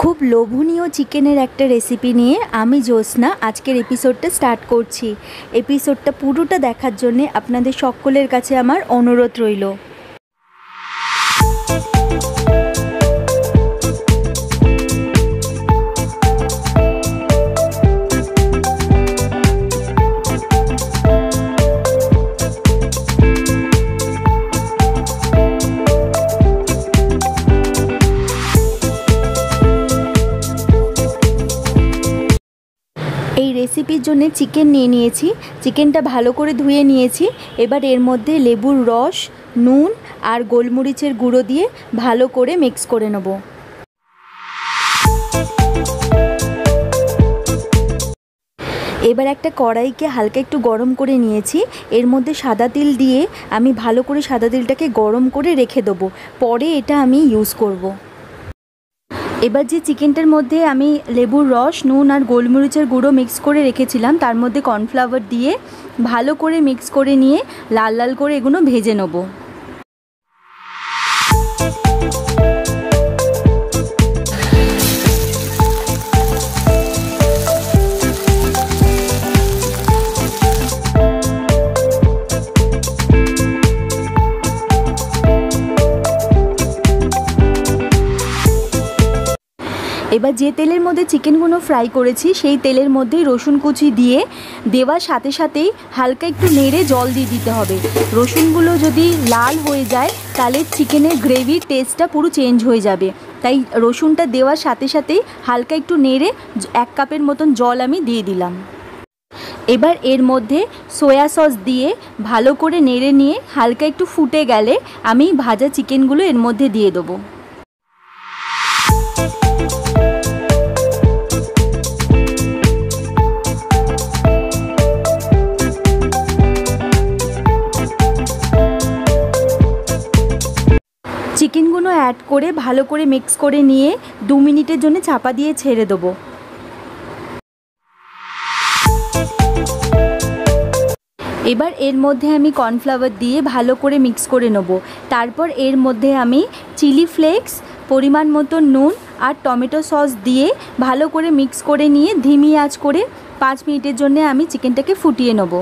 খুব লোভনীয় চিকেনের একটা রেসিপি নিয়ে আমি জ্যোৎস্না আজকের এপিসোডটা স্টার্ট করছি। এপিসোডটা পুরোটা দেখার জন্য আপনাদের সকলের কাছে আমার অনুরোধ রইল। এই রেসিপির জন্য চিকেন নিয়ে নিয়েছি। চিকেনটা ভালো করে ধুয়ে নিয়েছি। এবার এর মধ্যে লেবুর রস, নুন আর গোলমরিচের গুঁড়ো দিয়ে ভালো করে মিক্স করে নেব। এবার একটা কড়াইকে হালকা একটু গরম করে নিয়েছি। এর মধ্যে সাদা তিল দিয়ে আমি ভালো করে সাদা তিলটাকে গরম করে রেখে দেবো, পরে এটা আমি ইউজ করব। এবার যে চিকেনটার মধ্যে আমি লেবুর রস, নুন আর গোলমরিচের গুঁড়ো মিক্স করে রেখেছিলাম তার মধ্যে কর্নফ্লাওয়ার দিয়ে ভালো করে মিক্স করে নিয়ে লাল লাল করে এগুলো ভেজে নেব। এবার যে তেলের মধ্যে চিকেনগুলো ফ্রাই করেছি সেই তেলের মধ্যেই রসুন কুচি দিয়ে দেওয়ার সাথে সাথেই হালকা একটু নেড়ে জল দিয়ে দিতে হবে। রসুনগুলো যদি লাল হয়ে যায় তাহলে চিকেনের গ্রেভির টেস্টটা পুরো চেঞ্জ হয়ে যাবে, তাই রসুনটা দেওয়ার সাথে সাথেই হালকা একটু নেড়ে 1 কাপের মতন জল আমি দিয়ে দিলাম। এবার এর মধ্যে সয়া সস দিয়ে ভালো করে নেড়ে নিয়ে হালকা একটু ফুটে গেলে আমি ভাজা চিকেনগুলো এর মধ্যে দিয়ে দেবো। চিকেনগুলো অ্যাড করে ভালো করে মিক্স করে নিয়ে 2 মিনিটের জন্য চাপা দিয়ে ছেড়ে দেবো। এবার এর মধ্যে আমি কর্নফ্লাওয়ার দিয়ে ভালো করে মিক্স করে নেব। তারপর এর মধ্যে আমি চিলি ফ্লেক্স, পরিমাণ মতো নুন আর টমেটো সস দিয়ে ভালো করে মিক্স করে নিয়ে ধিমি আঁচ করে 5 মিনিটের জন্য আমি চিকেনটাকে ফুটিয়ে নেব।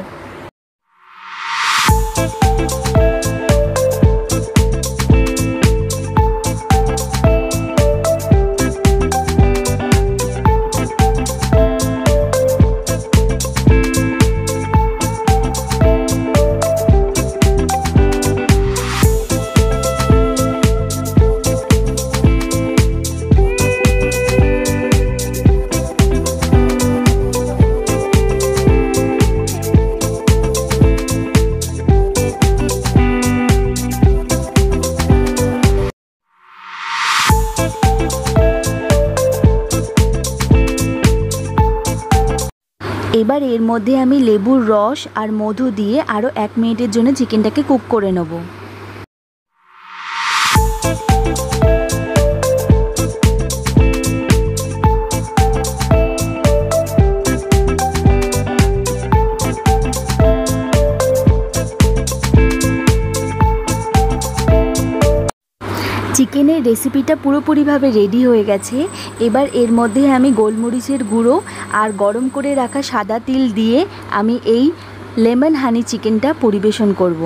এবার এর মধ্যে আমি লেবুর রস আর মধু দিয়ে আরও 1 মিনিটের জন্য চিকেনটাকে কুক করে নেব। চিকেনের রেসিপিটা পুরোপুরিভাবে রেডি হয়ে গেছে। এবার এর মধ্যে আমি গোলমরিচের গুঁড়ো আর গরম করে রাখা সাদা তিল দিয়ে আমি এই লেমন হানি চিকেনটা পরিবেশন করব।